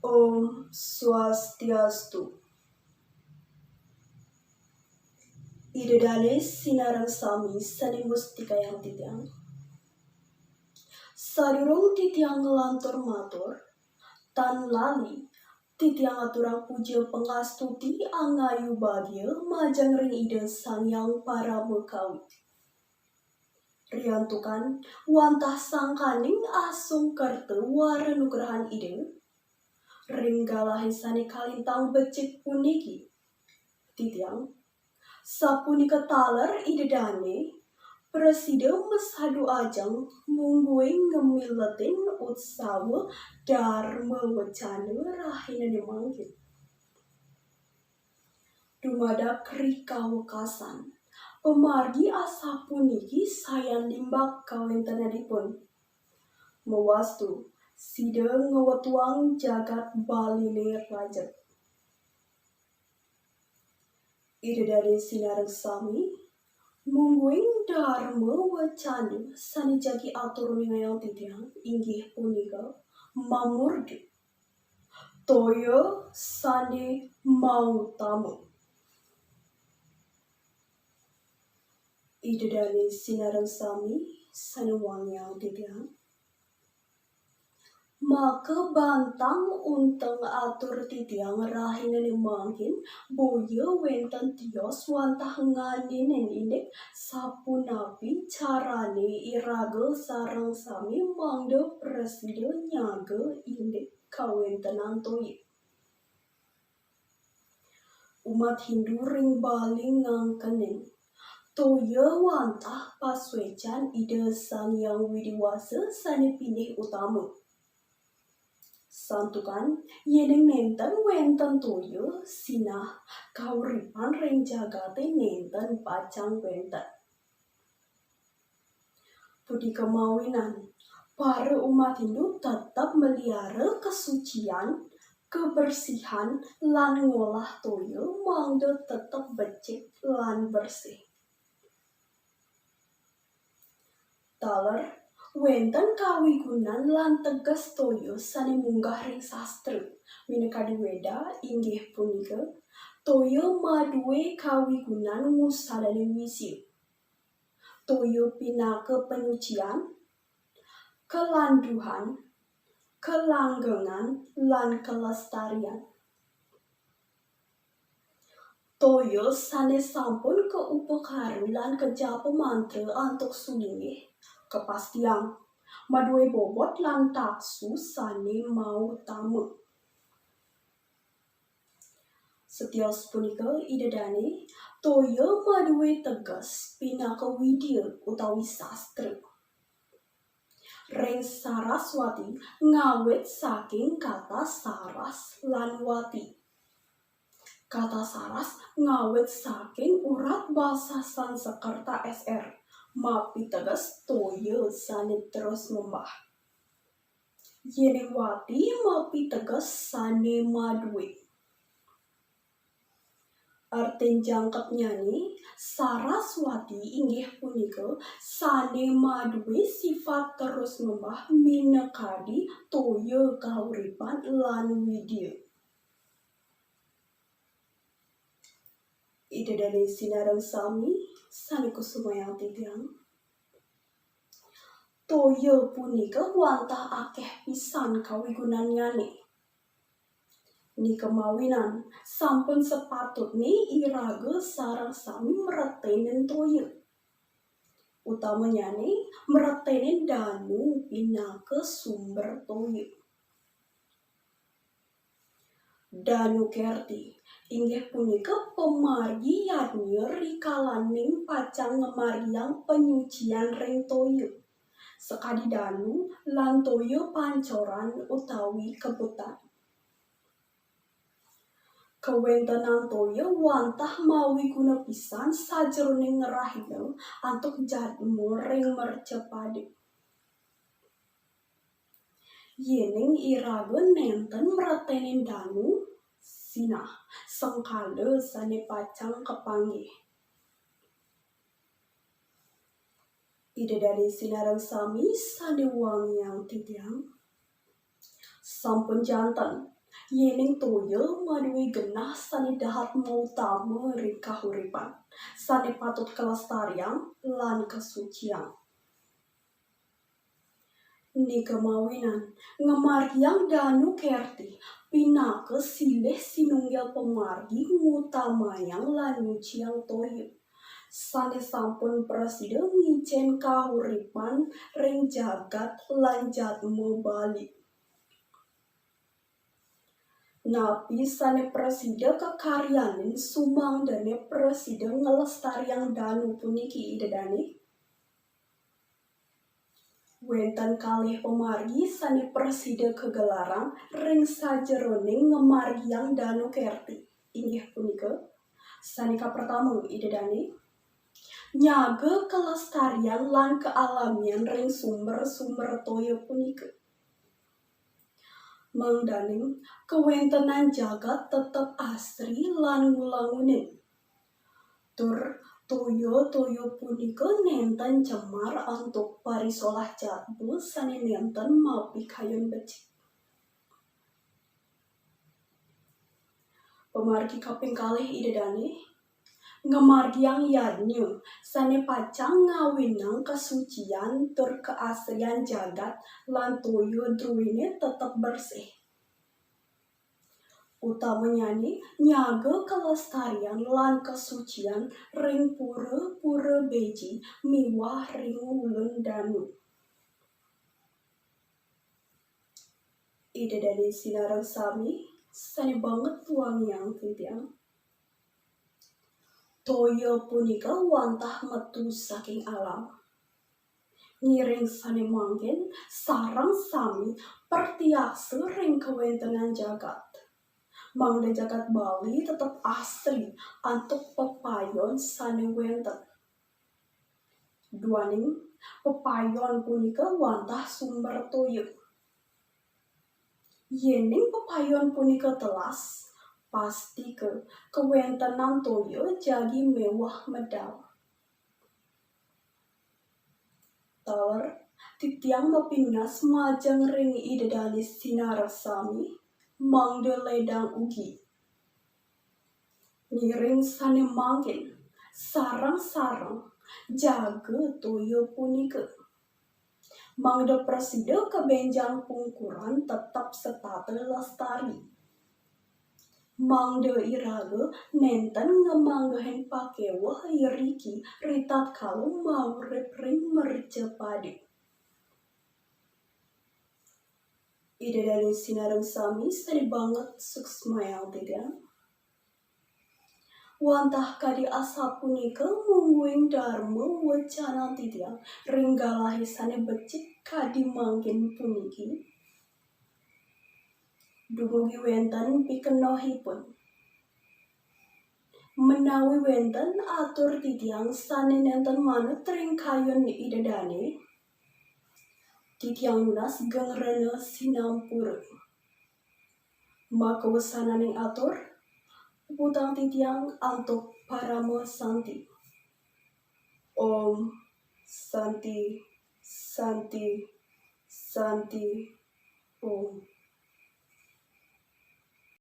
Om Swastiastu. Idedale sinarang sami sani mustika yang titiang. Sadurung titiang ngelantur matur, tan lali titiang aturang puja pengastuti angayu bagya majang ring ide sangyang para mekawi. Riantukan wantah sangkaning asung kerte wara nugrahan ide, ringgalahi sani kalintang becik puniki. Titiang sapunika taler idedane presida mesadu ajang mungguing ngemiletin utsawa dharma wacana rahina dimangkin. Dumadak rika wekasan pemargi asapuniki sayan limbak kawentanadipun. Mewastu sida ngewetuang jagat baline rajat. Idedane sinareng sami mungguing dharma wacana sani jagi atur ningayang titiang inggih punika mamurdi toya sane mautama. Idedane sinareng sami sani wangyang titiang maka bantang unteng atur titiang rahina mangkin boya wenten tios wantah nganinen indek sapunapi carane iraga sarang sami mangda presida nyaga indek kawentenan toye. Umat Hindu ring baling ngangkenen toya wantah paswecan ide sangyang widiwasa sani pilih utama. Santukan yeneng nenten wenten toya sinah kauripan ring jagate nenten pacang wenten. Budi kemawinan para umat Hindu tetap melihara kesucian, kebersihan lan ngolah toya mangda tetap becik lan bersih. Taler wenten kawigunan lan tegas toya sani munggah ring sastra minekadi Weda inggih punika toya maduwe kawigunan ngusadani wisya. Toya pinaka penyucian, kelanduhan, kelanggengan lan kelestarian. Toya sane sampun keupakaran lan kejapa mantra antuk sulinggih kepastian maduwe bobot lan taksu sane mautama. Setios punika idedane toya maduwe tegas pinaka widya utawi sastra. Ring Saraswati ngawit saking kata saras lan wati. Kata saras ngawit saking urat basa Sansekerta SR mapi tegas toya sane terus ngembah. Yene wati mapi tegas sane maduwe. Artin jangkep nyanyi Saraswati inggih punika sane maduwe sifat terus ngembah minekadi toya kauripan lan widya. Idedane sinareng sami sani kusumayang titiang toya punika wantah akeh pisan kawigunanyane. Ni kemawinan sampun sepatutne iraga sareng sami mretenen toya. Utamanyane mretenen danu pinaka sumber toya. Danu Kerti inggih punika pemargi yadnya rikalaning pacang ngemargiang penyucian ring toya. Sekadi danu lan toya pancoran utawi kebutan. Kawentenan toya wantah mawiguna pisan sajroning rahina antuk jadmu ring mercepade. Yeneng iraga nenten mretenen danu sinah sengkala sane pacang kepanggih. Idedane sinareng sami sane wangyang titiang sampun janten Yening toyo madui genah sani dahat mautama ring kahuripan. Sani patut kelestarian lan kesucian. Ni kemawinan ngemargiang danu kerti pinake silih sinunggal pemargi ngutamayang lan nyuciang toyo. Sane sampun presiden ngicen kahuripan ring jagat lan jatmu bali. Napi sane presiden kekaryanin sumangdane presiden ngelestariang danu puniki idedani. Wenten kalih pemargi sane presiden kegelaran ring sajeroning ngemargiang danu kerti. Inggih punika sanika pertama idedani. Nyaga kelestarian lan kealamian ring sumber-sumber toyo punika. Mangdaning kewentenan jagat tetep asri lan ngulangunin. Tur toyo-toyo punika nenten cemar untuk parisolah jatbu sane nenten mapi kayun becik. Pemargi kaping kalih idedani. Ngemargiang yadnyu sane pacang ngawinang kesucian tur keasrian jagat lan toyo druine tetep bersih. Utamanya nyaga kelestarian lan kesucian ring pura-pura beji miwah ring ulun danu. Idedani sinareng sami sane banget wangiang titiang. Toyo punika wantah metu saking alam. Ngiring sane mangkin sareng sami pertiakse ring kewentenan jagat. Mangda jagat Bali tetep asri antuk pepayon sane wenten. Duaning pepayon punika wantah sumber toyo. Yening pepayon punika telas, pasti kewentenan toyo jagi mewah medal. Taler titiang mapingas majeng ring idedani sinareng sami mangda ledang ugi. Ngiring sane mangkin sareng-sareng jaga toyo punika. Mangda presiden kebenjang pungkuran tetap setate lestari. Mangda iraga nenten ngemanggahin pakewah iriki ritat kalau maurip ring mercepadi. Idedani sinareng sami sari banget suksmayang titiang. Wantah kadi asa punika mungguing dharma wacana titiang ringgalahi sane becik kadi mangkin puniki. Dumugi wenten pikenohipun. Menawi wenten atur titiang sane nenten manut ring kayun idedani. Titiang lunas gengrena sinampur. Maka wasananing atur putang titiang antuk paramo santi. Om Santi Santi Santi Om.